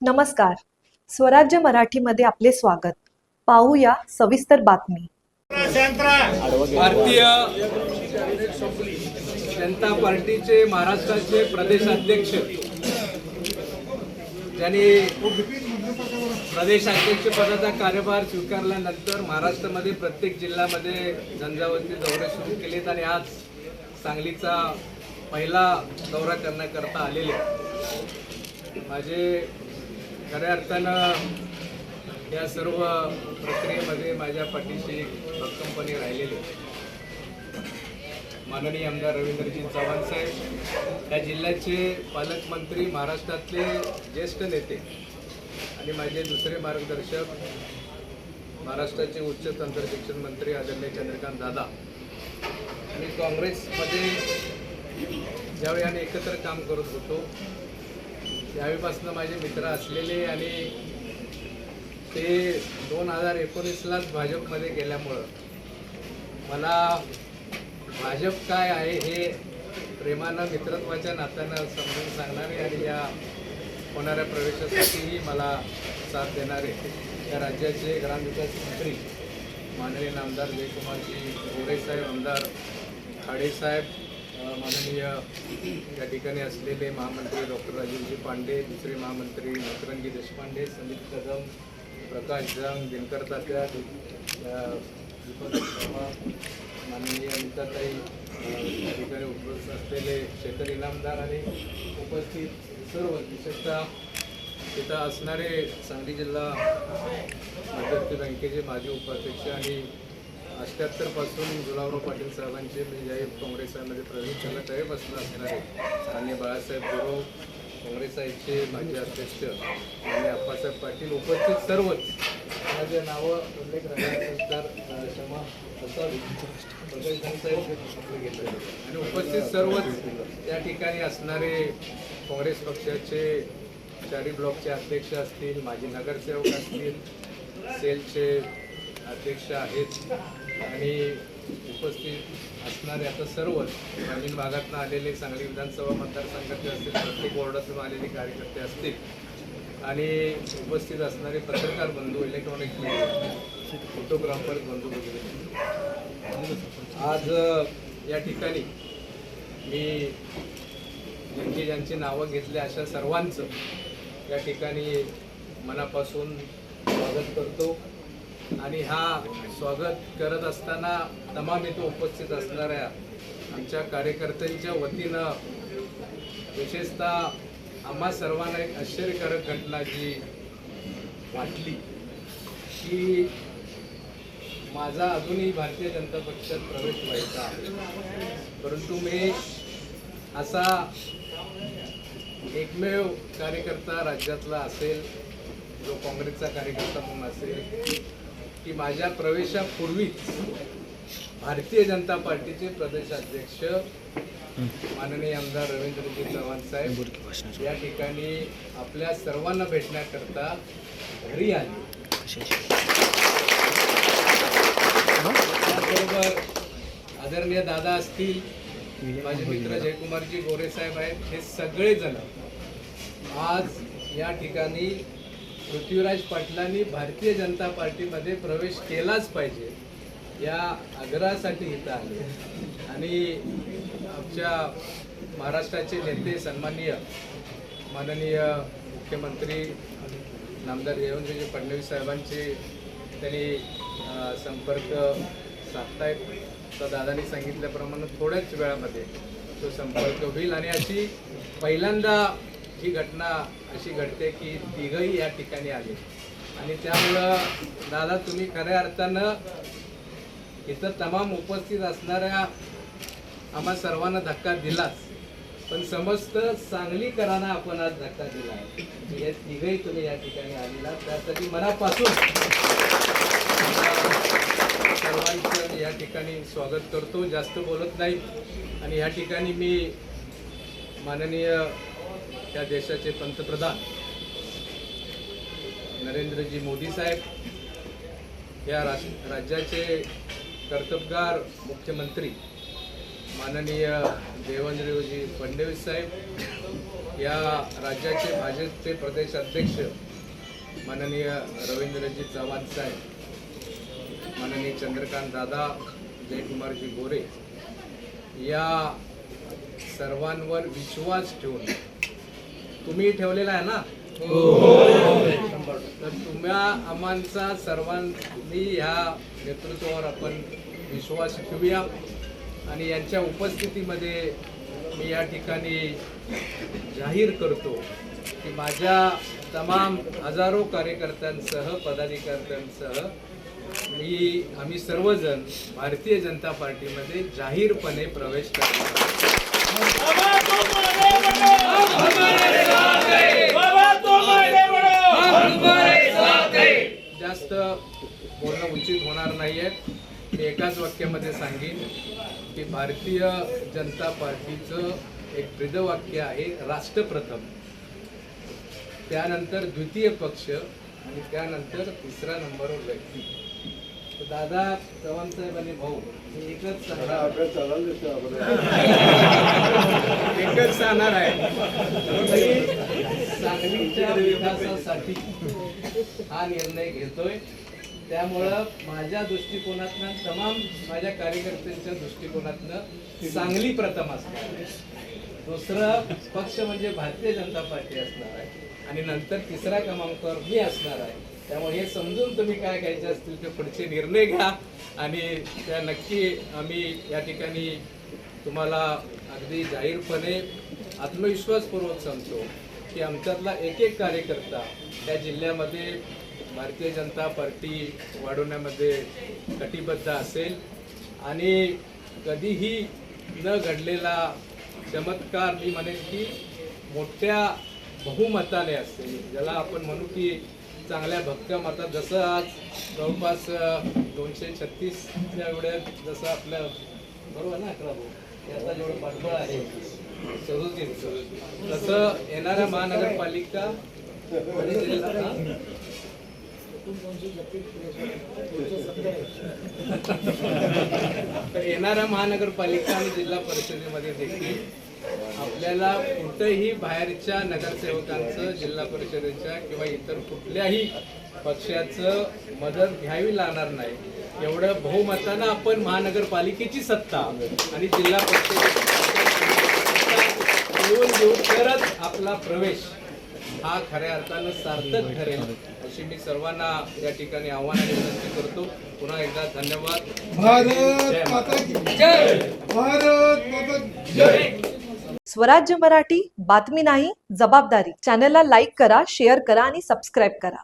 नमस्कार. स्वराज्य मराठीमध्ये आपले स्वागत. पाहूया सविस्तर बातमी. भारतीय जनता पार्टीचे महाराष्ट्राचे प्रदेशाध्यक्ष ज्यांनी प्रदेशाध्यक्ष पदाचा कार्यभार स्वीकारल्यानंतर महाराष्ट्रामध्ये प्रत्येक जिल्ह्यामध्ये झंझावाती दौरे सुरू केलेत आणि आज सांगलीचा पहिला दौरा करण्याकरता आलेले. माझे खऱ्या अर्थानं या सर्व प्रक्रियेमध्ये माझ्या पाठीशी भक्कमपणे राहिलेले माननीय आमदार रवींद्रजी चव्हाण साहेब, या जिल्ह्याचे पालकमंत्री, महाराष्ट्रातले ज्येष्ठ नेते आणि माझे दुसरे मार्गदर्शक महाराष्ट्राचे उच्च तंत्रशिक्षण मंत्री आदरणीय चंद्रकांत दादा. आणि काँग्रेसमध्ये ज्यावेळी आम्ही एकत्र काम करत होतो त्यावेळीपासून माझे मित्र असलेले आणि ते 2019लाच भाजपमध्ये गेल्यामुळं मला भाजप काय आहे हे प्रेमानं मित्रत्वाच्या नात्यानं समजून सांगणारे आणि या होणाऱ्या प्रवेशासाठीही मला साथ देणारे या राज्याचे ग्रामविकास मंत्री माननीय आमदार जयकुमारजी गोरेसाहेब, आमदार खाडेसाहेब, माननीय या ठिकाणी असलेले महामंत्री डॉक्टर राजीवजी पांडे, दुसरे महामंत्री नटरंगी देशपांडे, समित कदम, प्रकाश जंग, दिनकर तात्या, दीपक शर्मा, माननीय अनिताताई, या ठिकाणी उपस्थित असलेले शेखर इनामदार आणि उपस्थित सर्व, विशेषतः तिथं असणारे सांगली जिल्हा मध्यवर्ती बँकेचे माजी उपाध्यक्ष आणि 78 पासून गुलाबराव पाटील साहेबांचे मी ज्यावेळी काँग्रेसमध्ये प्रवेश केला त्यावेळीपासून असणारे आणि बाळासाहेब गुरव, काँग्रेस साहेबचे माजी अध्यक्ष आणि अप्पासाहेब पाटील, उपस्थित सर्वच माझे नावं उल्लेख राहिल्यानंतर क्षमा असावी घेतले आणि उपस्थित सर्वच या ठिकाणी असणारे काँग्रेस पक्षाचे चारी ब्लॉकचे अध्यक्ष असतील, माजी नगरसेवक असतील, सेलचे अध्यक्ष आहेत आणि उपस्थित असणारे आता सर्वच ग्रामीण भागातून आलेले सांगली विधानसभा मतदारसंघाचे असतील, प्रत्येक वॉर्डातून आलेले कार्यकर्ते असतील आणि उपस्थित असणारे पत्रकार बंधू, इलेक्ट्रॉनिक मीडिया, फोटोग्राफर बंधू वगैरे. आज या ठिकाणी मी ज्यांची नावं घेतली अशा सर्वांचं या ठिकाणी मनापासून स्वागत करतो आणि हा स्वागत करत असताना तमाम इथं उपस्थित असणाऱ्या आमच्या कार्यकर्त्यांच्या वतीनं विशेषतः आम्हा सर्वांना एक आश्चर्यकारक घटना जी वाटली की माझा अजूनही भारतीय जनता पक्षात प्रवेश व्हायचा आहे, परंतु मी असा एकमेव कार्यकर्ता राज्यातला असेल जो काँग्रेसचा कार्यकर्ता म्हणून असेल की माझ्या प्रवेशापूर्वीच भारतीय जनता पार्टीचे प्रदेशाध्यक्ष माननीय आमदार रवींद्रजी चव्हाण साहेब या ठिकाणी आपल्या सर्वांना भेटण्याकरता घरी आले. त्याचबरोबर आदरणीय दादा असतील, माझे मित्र जयकुमारजी गोरेसाहेब आहेत, हे सगळेजण आज या ठिकाणी पृथ्वीराज पाटलांनी भारतीय जनता पार्टीमध्ये प्रवेश केलाच पाहिजे या आग्रहासाठी इथं आले आणि आमच्या महाराष्ट्राचे नेते सन्माननीय माननीय मुख्यमंत्री आमदार देवेंद्रजी फडणवीस साहेबांचे त्यांनी संपर्क साधतायत. तर दादांनी सांगितल्याप्रमाणे थोड्याच वेळामध्ये तो संपर्क होईल आणि अशी पहिल्यांदा ही घटना अशी घडते की तिघही या ठिकाणी आले आणि त्यामुळं दादा तुम्ही खऱ्या अर्थानं इथं तमाम उपस्थित असणाऱ्या आम्हा सर्वांना धक्का दिलाच, पण समस्त सांगलीकरांना आपण आज धक्का दिला आहे. हे तिघही तुम्ही या ठिकाणी आलेला त्यासाठी मनापासून सर्वांचं या ठिकाणी स्वागत करतो. जास्त बोलत नाही आणि या ठिकाणी मी माननीय त्या देशाचे पंतप्रधान नरेंद्रजी मोदी साहेब, या राज्याचे कर्तबगार मुख्यमंत्री माननीय देवेंद्रजी फडणवीस साहेब या राज्याचे भाजपचे प्रदेश अध्यक्ष माननीय रवींद्रजी चव्हाण साहेब, माननीय चंद्रकांत दादा, जयकुमारजी गोरे या सर्वांवर विश्वास ठेवून तुम्ही ठेवलेला आहे ना, तर तुम्हा आम्हांचा सर्वांनी ह्या नेतृत्वावर आपण विश्वास ठेवूया आणि यांच्या उपस्थितीमध्ये मी या ठिकाणी जाहीर करतो की माझ्या तमाम हजारो कार्यकर्त्यांसह पदाधिकाऱ्यांसह आम्ही सर्वजण भारतीय जनता पार्टीमध्ये जाहीरपणे प्रवेश करणार. जास्त बोलणं उचित होणार नाहीये. मी एकाच वाक्यामध्ये सांगेन की भारतीय जनता पार्टीचं एक ब्रीदवाक्य आहे, राष्ट्रप्रथम, त्यानंतर द्वितीय पक्ष आणि त्यानंतर तिसरा नंबरवर व्यक्ती. तर दादा चव्हाण साहेब आणि भाऊ मी एकच सांगणार आहे की सांगलीच्या विकासासाठी हा निर्णय घेतोय. त्यामुळं माझ्या दृष्टिकोनातनं, तमाम माझ्या कार्यकर्त्यांच्या दृष्टिकोनातनं सांगली प्रथम असणार आहे, दुसरं पक्ष म्हणजे भारतीय जनता पार्टी असणार आहे आणि नंतर तिसऱ्या क्रमांकावर मी असणार आहे. त्यामुळे हे समजून तुम्ही काय घ्यायचे असतील ते पुढचे निर्णय घ्या आणि त्या नक्की आम्ही या ठिकाणी तुम्हाला अगदी जाहीरपणे आत्मविश्वासपूर्वक सांगतो की आमच्यातला एक एक कार्यकर्ता त्या जिल्ह्यामध्ये भारतीय जनता पार्टी वाढवण्यामध्ये कटिबद्ध असेल आणि कधीही न घडलेला चमत्कार मी म्हणेन की मोठ्या बहुमताने असेल, ज्याला आपण म्हणू की चांगल्या भक्कम मतात, जसं आज जवळपास 236 एवढ्या, जसं आपलं बरोबर ना 11 याचा जेवढं पाठबळ आहे 37, तसं येणाऱ्या महानगरपालिका येणाऱ्या महानगरपालिका आणि जिल्हा परिषदेमध्ये देखील आपल्याला कुठेही बाहेरच्या नगरसेवकांचं, जिल्हा परिषदेच्या किंवा इतर कुठल्याही पक्षाचं मदत घ्यावी लागणार नाही. एवढं बहुमतानं आपण महानगरपालिकेची सत्ता आणि जिल्हा परिषदेची घेऊन तरच आपला प्रवेश हा खऱ्या अर्थानं सार्थक ठरेल अशी मी सर्वांना या ठिकाणी आव्हान आणि विनंती करतो. पुन्हा एकदा धन्यवाद. भारत माता की जय. भारत माता की जय. स्वराज्य मराठी, बातमी नाही जबाबदारी. चॅनलला लाईक करा, शेअर करा आणि सबस्क्राईब करा.